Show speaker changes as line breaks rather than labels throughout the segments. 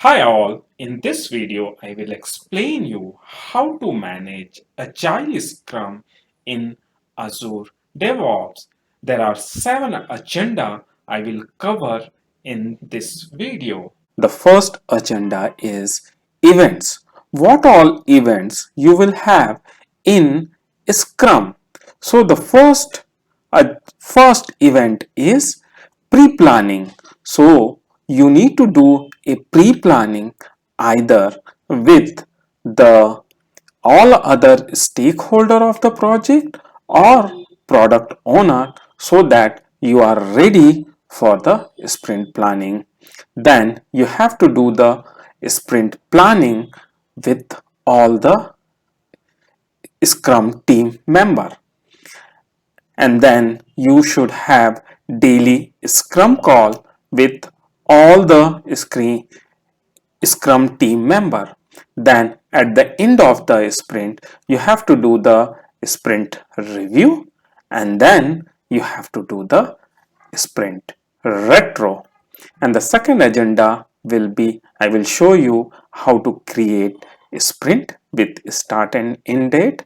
Hi all, in this video I will explain you how to manage Agile Scrum in Azure DevOps. There are 7 agenda I will cover in this video.
The first agenda is events. What all events you will have in Scrum? So the first event is pre-planning. So you need to do a pre-planning either with the all other stakeholder of the project or product owner so that you are ready for the sprint planning. Then you have to do the sprint planning with all the scrum team member, and then you should have daily scrum call with all the Scrum team member. Then at the end of the sprint, you have to do the sprint review, and then you have to do the sprint retro. And the second agenda will be I will show you how to create a sprint with start and end date.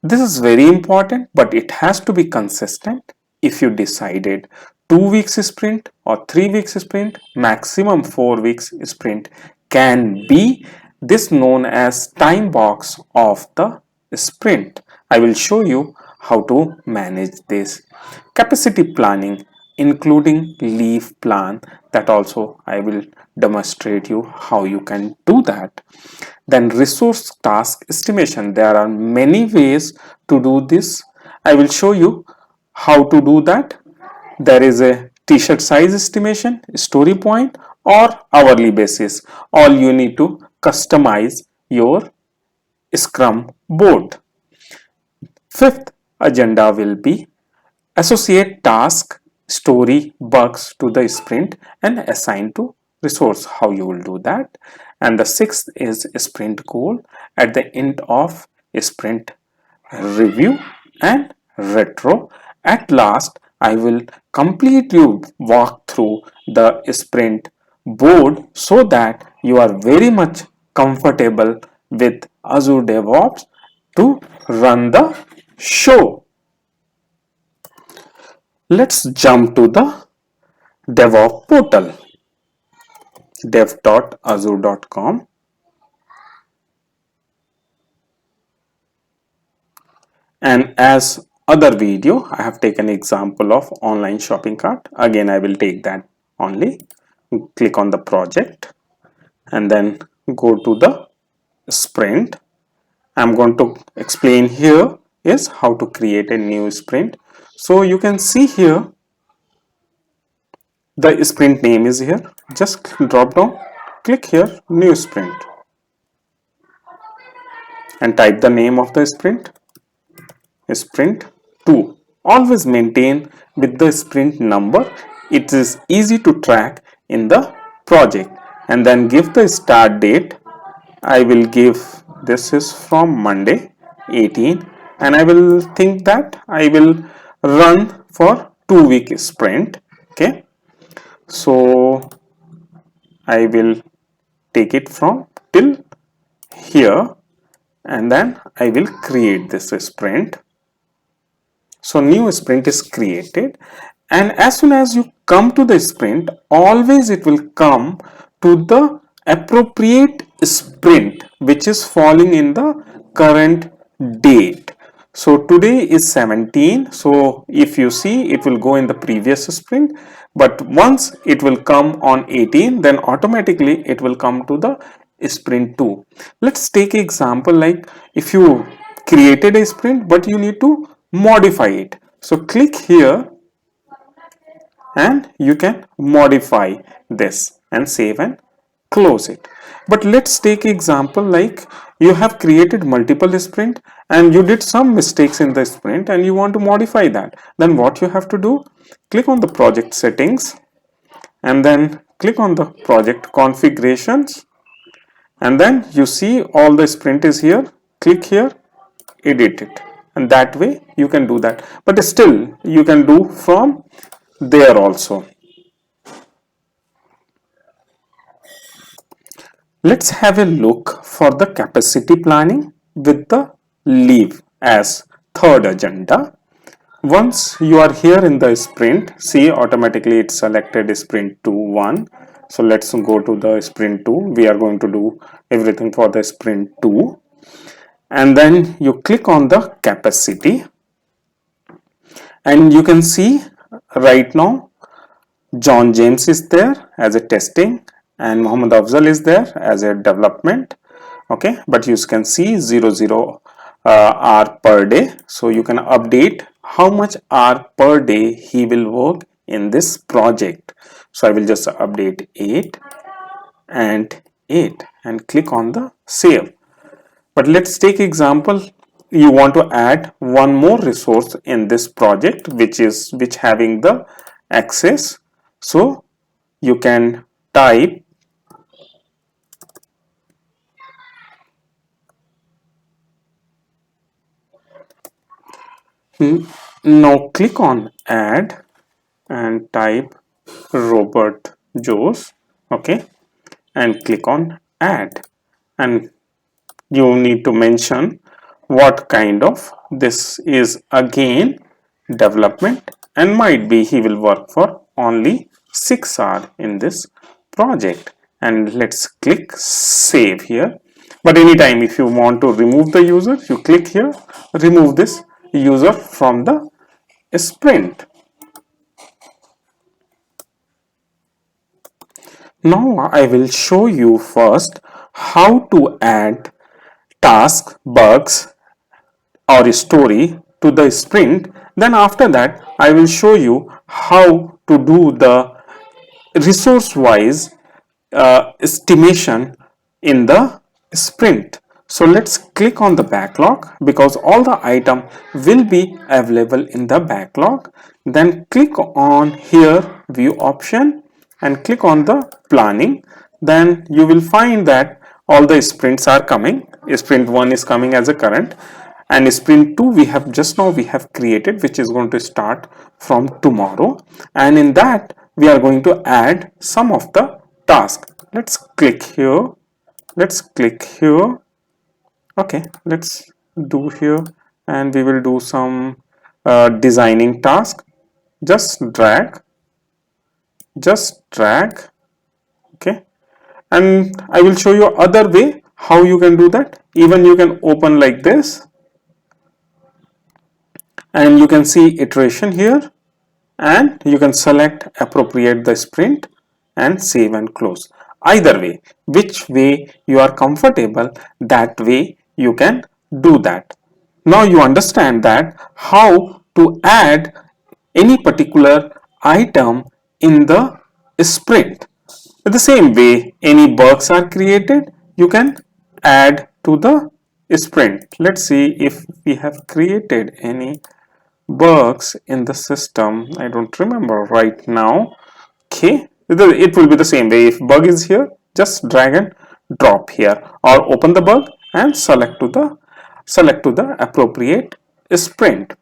This is very important, but it has to be consistent. If you decided 2 weeks sprint or 3 weeks sprint, maximum 4 weeks sprint can be this known as time box of the sprint. I will show you how to manage this. Capacity planning including leave plan, that also I will demonstrate you how you can do that. Then resource task estimation, there are many ways to do this. I will show you how to do that. There is a t-shirt size estimation, story point, or hourly basis. All you need to customize your scrum board. Fifth agenda will be associate task, story, bugs to the sprint and assign to resource. How you will do that. And the sixth is sprint goal at the end of sprint review and retro. At last, I will completely walk through the sprint board so that you are very much comfortable with Azure DevOps to run the show. Let's jump to the DevOps portal, dev.azure.com. And as other video, I have taken example of online shopping cart. Again, I will take that only. Click on the project and then go to the sprint. I'm going to explain here is how to create a new sprint. So you can see here the sprint name is here. Just drop down, click here, new sprint, and type the name of the sprint, sprint 2. Always maintain with the sprint number. It is easy to track in the project, and then give the start date. I will give this is from Monday 18, and I will think that I will run for 2 week sprint. Okay, so I will take it from till here, and then I will create this sprint. So new sprint is created, and as soon as you come to the sprint, always it will come to the appropriate sprint which is falling in the current date. So today is 17, so if you see it will go in the previous sprint, but once it will come on 18, then automatically it will come to the sprint 2. Let's take an example, like if you created a sprint but you need to modify it. So click here and you can modify this and save and close it. But let's take example like you have created multiple sprint and you did some mistakes in the sprint and you want to modify that. Then what you have to do, click on the project settings and then click on the project configurations, and then you see all the sprint is here. Click here, edit it, and that way you can do that. But still you can do from there also. Let's have a look for the capacity planning with the leave as third agenda. Once you are here in the sprint, see automatically it selected sprint 2 1. So let's go to the sprint 2. We are going to do everything for the sprint 2. And then you click on the capacity, and you can see right now John James is there as a testing and Muhammad Afzal is there as a development. Okay, but you can see 00 hour per day, so you can update how much hour per day he will work in this project. So I will just update 8 and 8 and click on the save. But let's take example, you want to add one more resource in this project which having the access. So you can type now, click on add and type Robert Joes. Okay, and click on add, and you need to mention what kind of this is. Again, development, and might be he will work for only 6 hours in this project. And let's click save here. But anytime if you want to remove the user, you click here, remove this user from the sprint. Now I will show you first how to add task, bugs or story to the sprint. Then after that I will show you how to do the resource wise estimation in the sprint. So let's click on the backlog because all the item will be available in the backlog. Then click on here view option and click on the planning. Then you will find that all the sprints are coming. Sprint 1 is coming as a current, and sprint 2 we have just now we have created, which is going to start from tomorrow, and in that we are going to add some of the task. Let's click here, let's click here. Okay, let's do here, and we will do some designing task. Just drag, okay, and I will show you other way how you can do that. Even you can open like this, and you can see iteration here, and you can select appropriate the sprint and save and close. Either way, which way you are comfortable, that way you can do that. Now you understand that how to add any particular item in the sprint. The same way any bugs are created, you can add to the sprint. Let's see if we have created any bugs in the system. I don't remember right now. Okay, it will be the same way. If bug is here, just drag and drop here, or open the bug and select to the appropriate sprint.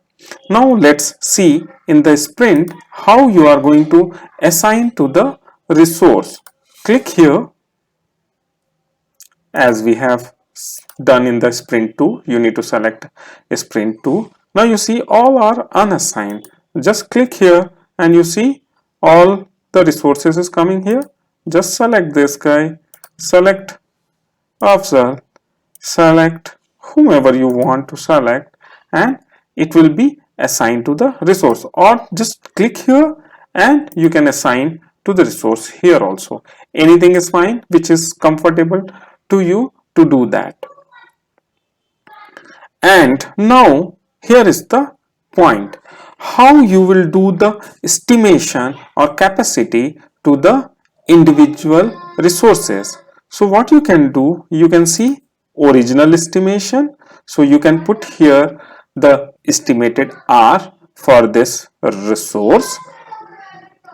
Now let's see in the sprint how you are going to assign to the resource. Click here as we have done in the sprint 2. You need to select sprint 2. Now you see all are unassigned. Just click here and you see all the resources is coming here. Just select this guy, select Afzal, select whomever you want to select, and it will be assigned to the resource. Or just click here and you can assign to the resource here also. Anything is fine which is comfortable to you to do that. And now here is the point, how you will do the estimation or capacity to the individual resources. So what you can do, you can see original estimation. So you can put here the estimated R for this resource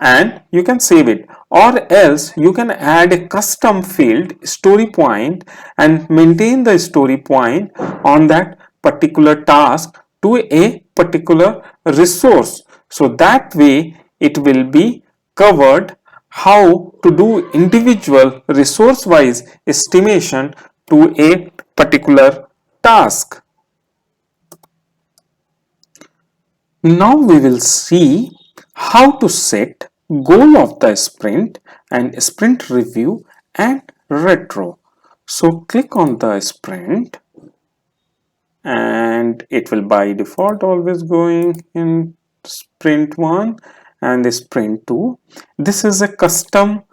and you can save it, or else you can add a custom field story point and maintain the story point on that particular task to a particular resource. So that way it will be covered how to do individual resource wise estimation to a particular task. Now we will see how to set goal of the sprint and sprint review and retro. So click on the sprint and it will by default always going in sprint 1 and sprint 2. This is a custom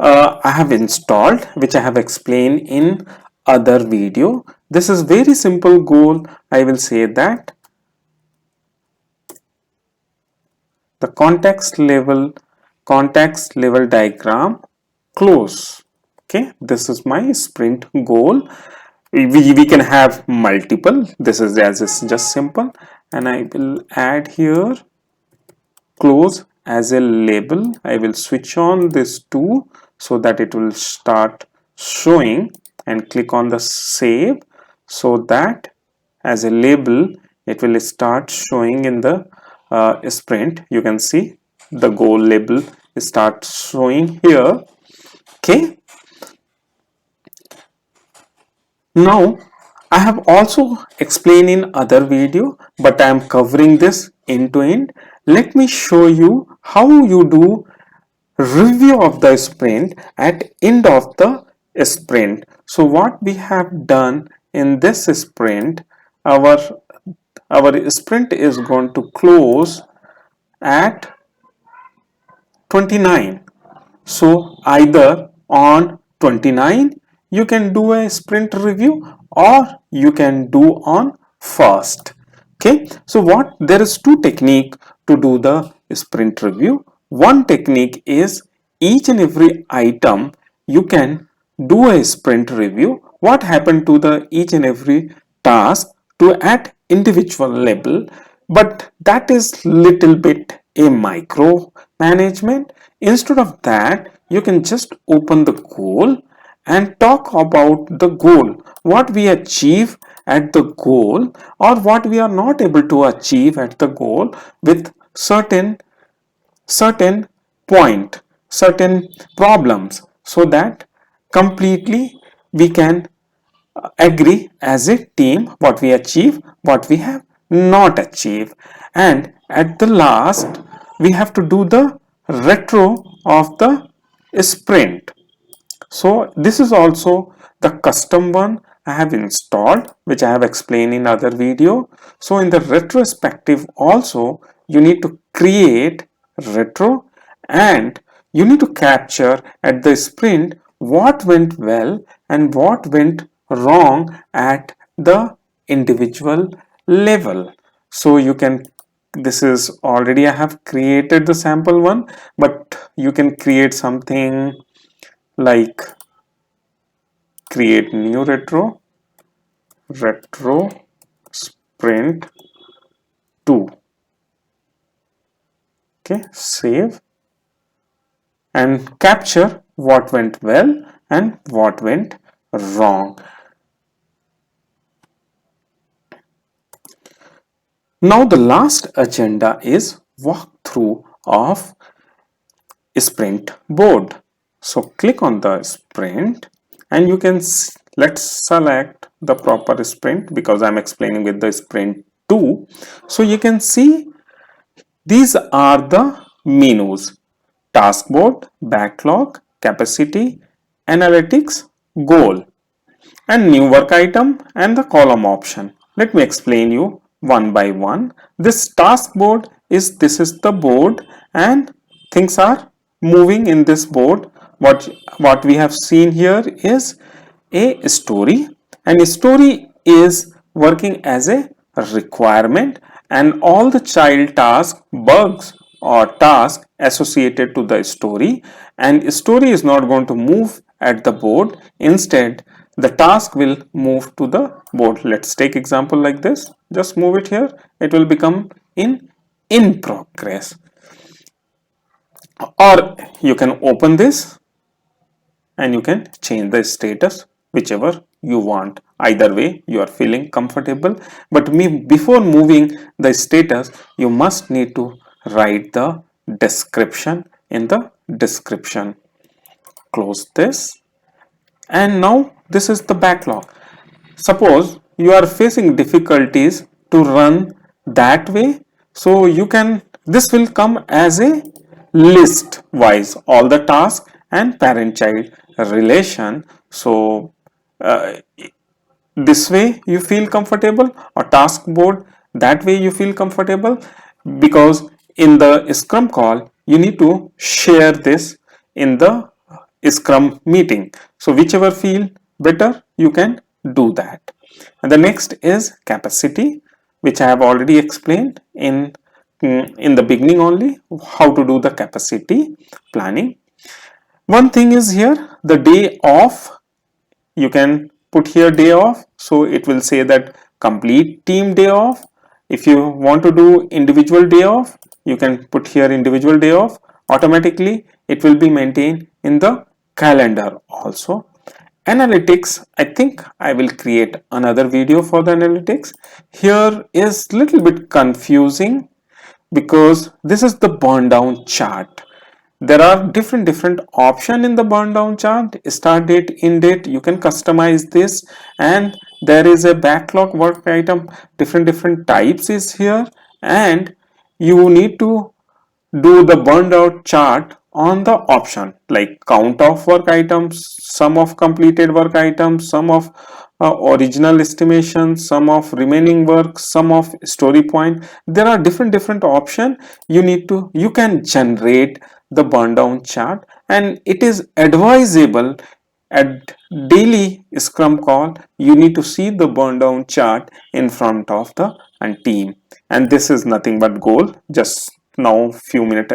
I have installed, which I have explained in other video. This is very simple goal. I will say that the context level diagram close. Okay, this is my sprint goal. We can have multiple. This is just simple, and I will add here close as a label. I will switch on this two so that it will start showing, and click on the save so that as a label it will start showing in the sprint. You can see the goal label start showing here. Okay, now I have also explained in other video, but I am covering this end to end. Let me show you how you do review of the sprint at end of the sprint. So what we have done in this sprint, our sprint is going to close at 29. So either on 29 you can do a sprint review or you can do on first. Okay, so what there is two technique to do the sprint review. One technique is each and every item you can do a sprint review. What happened to the each and every task to at individual level, but that is little bit a micro management. Instead of that, you can just open the goal and talk about the goal, what we achieve at the goal or what we are not able to achieve at the goal with certain point, certain problems, so that completely we can agree as a team what we achieve, what we have not achieved, and at the last we have to do the retro of the sprint. So this is also the custom one I have installed, which I have explained in other video. So in the retrospective also you need to create retro, and you need to capture at the sprint what went well and what went wrong at the individual level. So you can, this is already I have created the sample one, but you can create something like create new retro sprint 2. Okay, save and capture what went well and what went wrong. Now the last agenda is walkthrough of sprint board. So click on the sprint and you can let's select the proper sprint because I'm explaining with the sprint 2. So you can see these are the menus: task board, backlog, capacity, analytics, goal, and new work item and the column option. Let me explain you one by one. This task board is, this is the board and things are moving in this board. What we have seen here is a story, and a story is working as a requirement, and all the child task bugs or tasks associated to the story, and story is not going to move at the board. Instead the task will move to the board. Let's take example like this, just move it here, it will become in progress. Or you can open this and you can change the status whichever you want. Either way you are feeling comfortable, but before moving the status you must need to write the description in the description. Close this, and now this is the backlog. Suppose you are facing difficulties to run that way, so you can, this will come as a list wise, all the tasks and parent child relation. So this way you feel comfortable, or task board, that way you feel comfortable, because in the scrum call you need to share this in the scrum meeting. So whichever feel better, you can do that. And the next is capacity, which I have already explained in the beginning only, how to do the capacity planning. One thing is here, the day off, you can put here day off, so it will say that complete team day off. If you want to do individual day off, you can put here individual day off. Automatically it will be maintained in the calendar also. Analytics, I think I will create another video for the analytics. Here is little bit confusing because this is the burn down chart. There are different option in the burn down chart. Start date, end date, you can customize this, and there is a backlog work item, different types is here, and you need to do the burned out chart on the option like count of work items, sum of completed work items, sum of original estimation, sum of remaining work, sum of story point. There are different option. You can generate the burn down chart, and it is advisable at daily scrum call you need to see the burn down chart in front of the team. And this is nothing but goal. Just now few minutes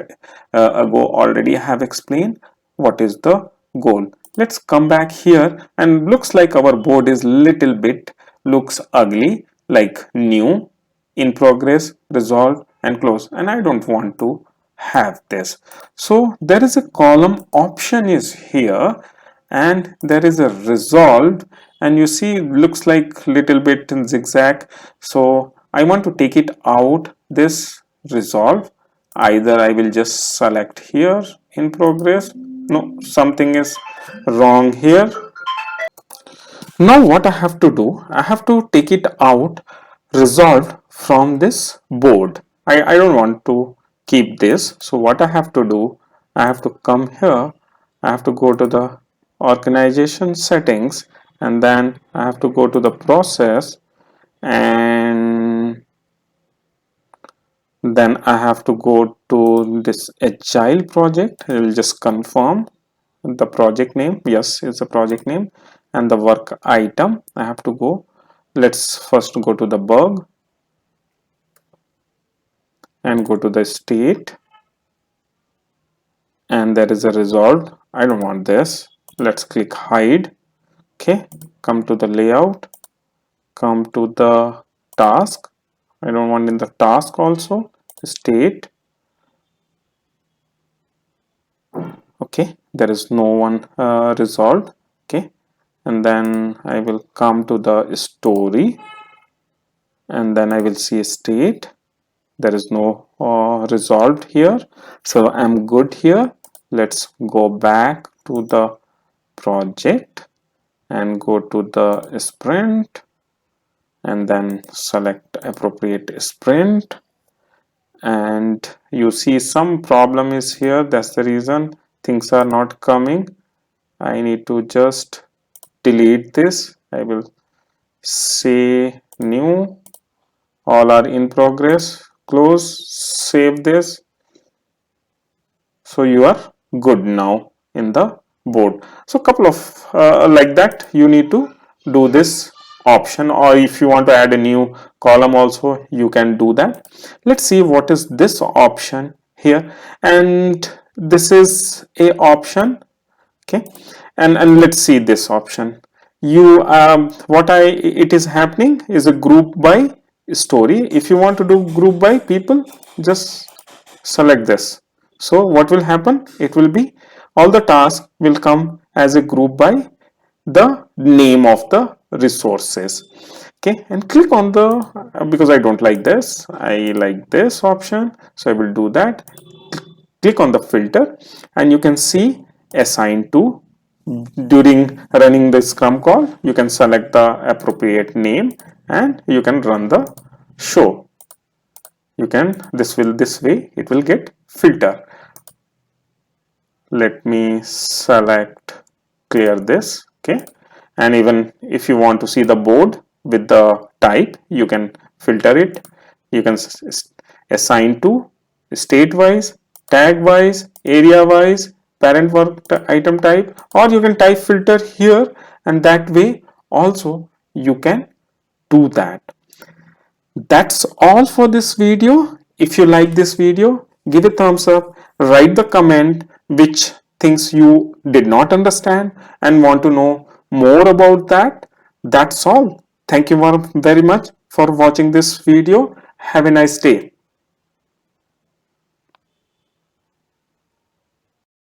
ago already I have explained what is the goal. Let's come back here, and looks like our board is little bit looks ugly, like new, in progress, resolved and close, and I don't want to have this. So there is a column option is here, and there is a resolved, and you see looks like little bit in zigzag. So I want to take it out, this resolve. Either I will just select here in progress. No, something is wrong here. Now what I have to do, I have to take it out, resolved from this board. I don't want to keep this. So what I have to do, I have to come here, I have to go to the organization settings, and then I have to go to the process, and then I have to go to this agile project. I will just confirm the project name. Yes, it's a project name, and the work item I have to go. Let's first go to the bug and go to the state, and there is a resolved. I don't want this. Let's click hide. Okay, come to the layout, come to the task. I don't want in the task also, state. Okay, there is no one resolved. Okay, and then I will come to the story, and then I will see state. There is no resolved here, so I'm good here. Let's go back to the project and go to the sprint, and then select appropriate sprint. And you see some problem is here, that's the reason things are not coming. I need to just delete this. I will say new, all are in progress, close, save this. So you are good now in the board. So couple of like that you need to do this option, or if you want to add a new column also you can do that. Let's see what is this option here, and this is a option. Okay, and let's see this option. You what it is happening is a group by story. If you want to do group by people, just select this. So what will happen, it will be all the tasks will come as a group by the name of the resources. Okay, and click on the because I don't like this, I like this option, so I will do that. click on the filter and you can see assign to. During running the Scrum call, you can select the appropriate name and you can run the show. You can, this way it will get filter. Let me select clear this, okay. And even if you want to see the board with the type, you can filter it. You can assign to state wise, tag wise, area wise, parent work item type, or you can type filter here, and that way also you can do that. That's all for this video. If you like this video, give a thumbs up, write the comment which things you did not understand and want to know more about that. That's all. Thank you very much for watching this video. Have a nice day.